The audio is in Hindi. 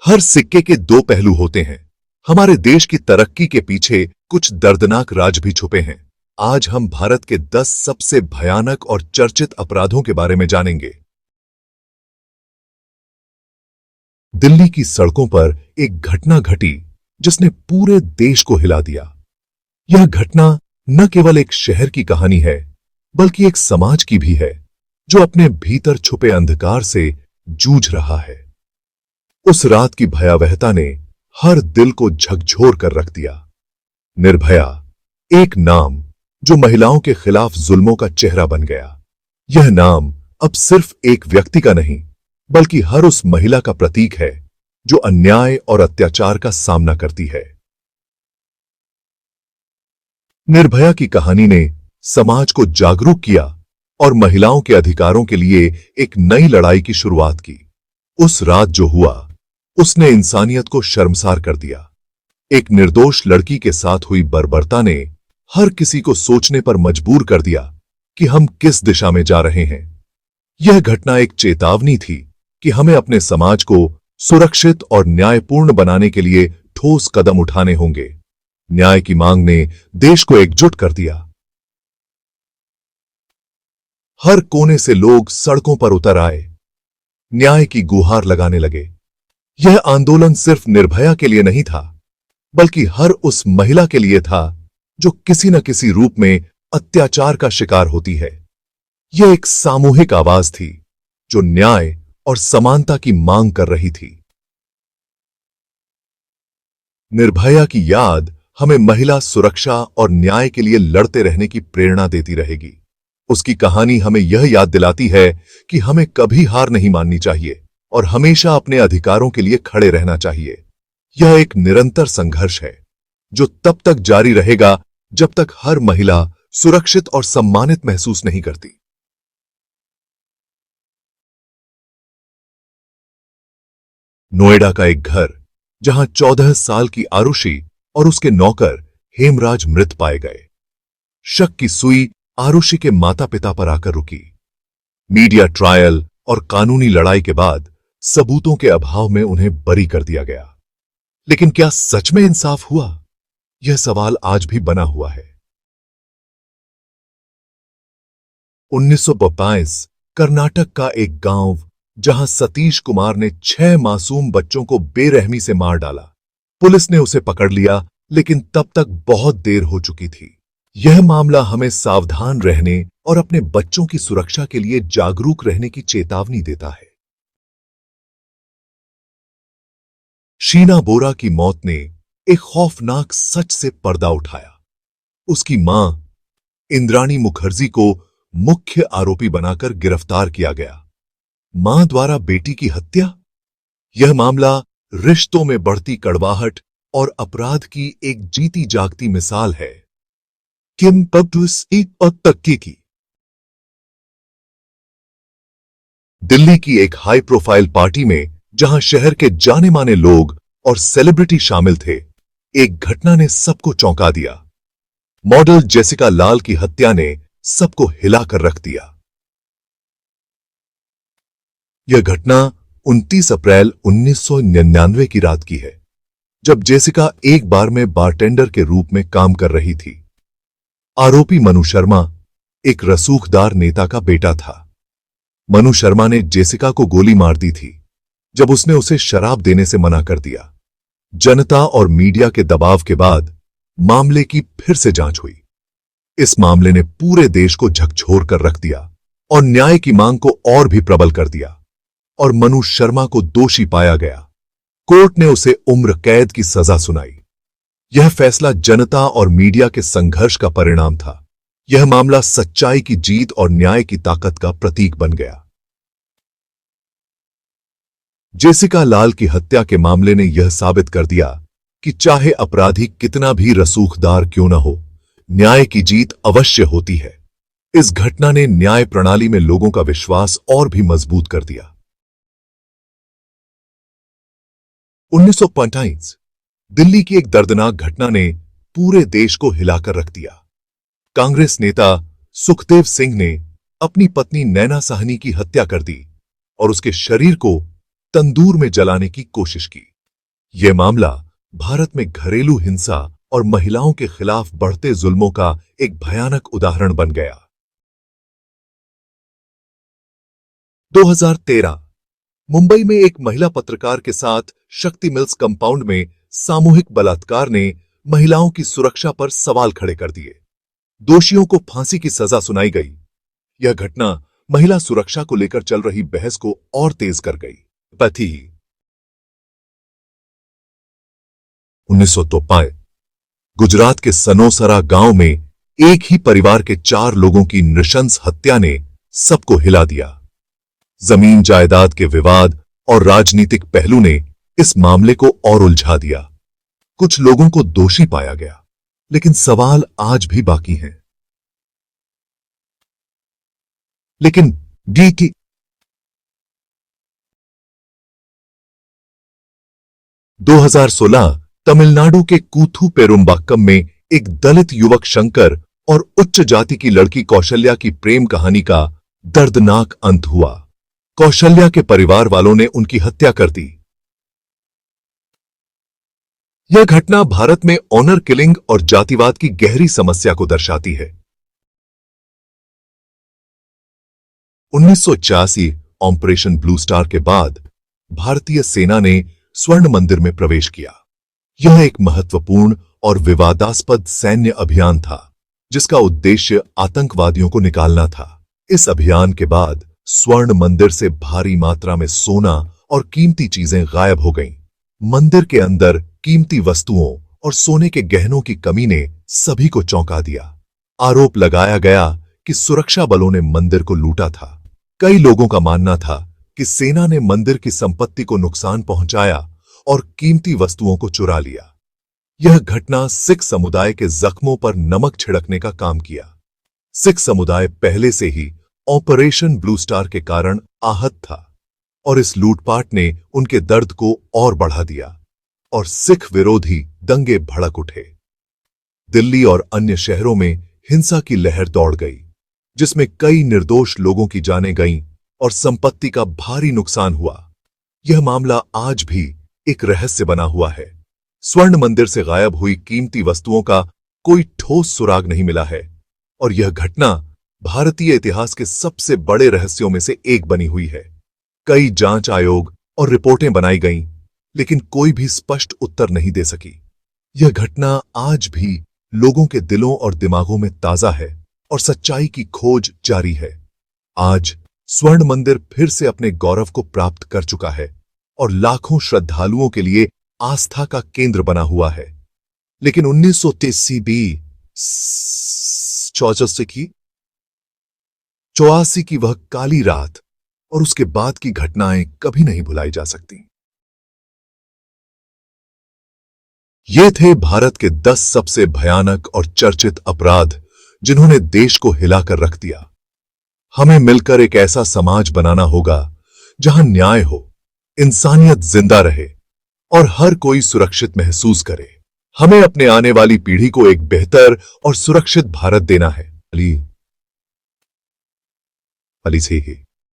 हर सिक्के के दो पहलू होते हैं। हमारे देश की तरक्की के पीछे कुछ दर्दनाक राज भी छुपे हैं। आज हम भारत के 10 सबसे भयानक और चर्चित अपराधों के बारे में जानेंगे। दिल्ली की सड़कों पर एक घटना घटी जिसने पूरे देश को हिला दिया। यह घटना न केवल एक शहर की कहानी है, बल्कि एक समाज की भी है जो अपने भीतर छुपे अंधकार से जूझ रहा है। उस रात की भयावहता ने हर दिल को झकझोर कर रख दिया। निर्भया, एक नाम जो महिलाओं के खिलाफ जुल्मों का चेहरा बन गया। यह नाम अब सिर्फ एक व्यक्ति का नहीं, बल्कि हर उस महिला का प्रतीक है जो अन्याय और अत्याचार का सामना करती है। निर्भया की कहानी ने समाज को जागरूक किया और महिलाओं के अधिकारों के लिए एक नई लड़ाई की शुरुआत की। उस रात जो हुआ, उसने इंसानियत को शर्मसार कर दिया। एक निर्दोष लड़की के साथ हुई बर्बरता ने हर किसी को सोचने पर मजबूर कर दिया कि हम किस दिशा में जा रहे हैं। यह घटना एक चेतावनी थी कि हमें अपने समाज को सुरक्षित और न्यायपूर्ण बनाने के लिए ठोस कदम उठाने होंगे। न्याय की मांग ने देश को एकजुट कर दिया। हर कोने से लोग सड़कों पर उतर आए, न्याय की गुहार लगाने लगे। यह आंदोलन सिर्फ निर्भया के लिए नहीं था, बल्कि हर उस महिला के लिए था जो किसी न किसी रूप में अत्याचार का शिकार होती है। यह एक सामूहिक आवाज थी जो न्याय और समानता की मांग कर रही थी। निर्भया की याद हमें महिला सुरक्षा और न्याय के लिए लड़ते रहने की प्रेरणा देती रहेगी। उसकी कहानी हमें यह याद दिलाती है कि हमें कभी हार नहीं माननी चाहिए और हमेशा अपने अधिकारों के लिए खड़े रहना चाहिए। यह एक निरंतर संघर्ष है जो तब तक जारी रहेगा जब तक हर महिला सुरक्षित और सम्मानित महसूस नहीं करती। नोएडा का एक घर जहां 14 साल की आरुषि और उसके नौकर हेमराज मृत पाए गए। शक की सुई आरुषि के माता पिता पर आकर रुकी। मीडिया ट्रायल और कानूनी लड़ाई के बाद सबूतों के अभाव में उन्हें बरी कर दिया गया। लेकिन क्या सच में इंसाफ हुआ? यह सवाल आज भी बना हुआ है। 1952 कर्नाटक का एक गांव जहां सतीश कुमार ने 6 मासूम बच्चों को बेरहमी से मार डाला। पुलिस ने उसे पकड़ लिया, लेकिन तब तक बहुत देर हो चुकी थी। यह मामला हमें सावधान रहने और अपने बच्चों की सुरक्षा के लिए जागरूक रहने की चेतावनी देता है। शीना बोरा की मौत ने एक खौफनाक सच से पर्दा उठाया। उसकी मां इंद्राणी मुखर्जी को मुख्य आरोपी बनाकर गिरफ्तार किया गया। मां द्वारा बेटी की हत्या? यह मामला रिश्तों में बढ़ती कड़वाहट और अपराध की एक जीती जागती मिसाल है। किम पब्डुस और तक्की की दिल्ली की एक हाई प्रोफाइल पार्टी में, जहां शहर के जाने माने लोग और सेलिब्रिटी शामिल थे, एक घटना ने सबको चौंका दिया। मॉडल जेसिका लाल की हत्या ने सबको हिलाकर रख दिया। यह घटना 29 अप्रैल 1999 की रात की है, जब जेसिका एक बार में बारटेंडर के रूप में काम कर रही थी। आरोपी मनु शर्मा एक रसूखदार नेता का बेटा था। मनु शर्मा ने जेसिका को गोली मार दी थी जब उसने उसे शराब देने से मना कर दिया। जनता और मीडिया के दबाव के बाद मामले की फिर से जांच हुई। इस मामले ने पूरे देश को झकझोर कर रख दिया और न्याय की मांग को और भी प्रबल कर दिया, और मनु शर्मा को दोषी पाया गया। कोर्ट ने उसे उम्र कैद की सजा सुनाई। यह फैसला जनता और मीडिया के संघर्ष का परिणाम था। यह मामला सच्चाई की जीत और न्याय की ताकत का प्रतीक बन गया। जेसिका लाल की हत्या के मामले ने यह साबित कर दिया कि चाहे अपराधी कितना भी रसूखदार क्यों न हो, न्याय की जीत अवश्य होती है। इस घटना ने न्याय प्रणाली में लोगों का विश्वास और भी मजबूत कर दिया। 1945 दिल्ली की एक दर्दनाक घटना ने पूरे देश को हिलाकर रख दिया। कांग्रेस नेता सुखदेव सिंह ने अपनी पत्नी नैना साहनी की हत्या कर दी और उसके शरीर को तंदूर में जलाने की कोशिश की। यह मामला भारत में घरेलू हिंसा और महिलाओं के खिलाफ बढ़ते जुल्मों का एक भयानक उदाहरण बन गया। 2013 मुंबई में एक महिला पत्रकार के साथ शक्ति मिल्स कंपाउंड में सामूहिक बलात्कार ने महिलाओं की सुरक्षा पर सवाल खड़े कर दिए। दोषियों को फांसी की सजा सुनाई गई। यह घटना महिला सुरक्षा को लेकर चल रही बहस को और तेज कर गई। पति 1993 गुजरात के सनोसरा गांव में एक ही परिवार के 4 लोगों की नृशंस हत्या ने सबको हिला दिया। जमीन जायदाद के विवाद और राजनीतिक पहलू ने इस मामले को और उलझा दिया। कुछ लोगों को दोषी पाया गया, लेकिन सवाल आज भी बाकी हैं। लेकिन DT 2016 तमिलनाडु के कूथू पेरुम्बाक्कम में एक दलित युवक शंकर और उच्च जाति की लड़की कौशल्या की प्रेम कहानी का दर्दनाक अंत हुआ। कौशल्या के परिवार वालों ने उनकी हत्या कर दी। यह घटना भारत में ऑनर किलिंग और जातिवाद की गहरी समस्या को दर्शाती है। 1986 ऑपरेशन ब्लू स्टार के बाद भारतीय सेना ने स्वर्ण मंदिर में प्रवेश किया। यह एक महत्वपूर्ण और विवादास्पद सैन्य अभियान था, जिसका उद्देश्य आतंकवादियों को निकालना था। इस अभियान के बाद स्वर्ण मंदिर से भारी मात्रा में सोना और कीमती चीजें गायब हो गईं। मंदिर के अंदर कीमती वस्तुओं और सोने के गहनों की कमी ने सभी को चौंका दिया। आरोप लगाया गया कि सुरक्षा बलों ने मंदिर को लूटा था। कई लोगों का मानना था कि सेना ने मंदिर की संपत्ति को नुकसान पहुंचाया और कीमती वस्तुओं को चुरा लिया। यह घटना सिख समुदाय के जख्मों पर नमक छिड़कने का काम किया। सिख समुदाय पहले से ही ऑपरेशन ब्लू स्टार के कारण आहत था और इस लूटपाट ने उनके दर्द को और बढ़ा दिया और सिख विरोधी दंगे भड़क उठे। दिल्ली और अन्य शहरों में हिंसा की लहर दौड़ गई, जिसमें कई निर्दोष लोगों की जानें गईं और संपत्ति का भारी नुकसान हुआ। यह मामला आज भी एक रहस्य बना हुआ है। स्वर्ण मंदिर से गायब हुई कीमती वस्तुओं का कोई ठोस सुराग नहीं मिला है और यह घटना भारतीय इतिहास के सबसे बड़े रहस्यों में से एक बनी हुई है। कई जांच आयोग और रिपोर्टें बनाई गईं, लेकिन कोई भी स्पष्ट उत्तर नहीं दे सकी। यह घटना आज भी लोगों के दिलों और दिमागों में ताजा है और सच्चाई की खोज जारी है। आज स्वर्ण मंदिर फिर से अपने गौरव को प्राप्त कर चुका है और लाखों श्रद्धालुओं के लिए आस्था का केंद्र बना हुआ है। लेकिन 1984 की वह काली रात और उसके बाद की घटनाएं कभी नहीं भुलाई जा सकती। ये थे भारत के 10 सबसे भयानक और चर्चित अपराध जिन्होंने देश को हिलाकर रख दिया। हमें मिलकर एक ऐसा समाज बनाना होगा जहां न्याय हो, इंसानियत जिंदा रहे और हर कोई सुरक्षित महसूस करे। हमें अपने आने वाली पीढ़ी को एक बेहतर और सुरक्षित भारत देना है। अली से ही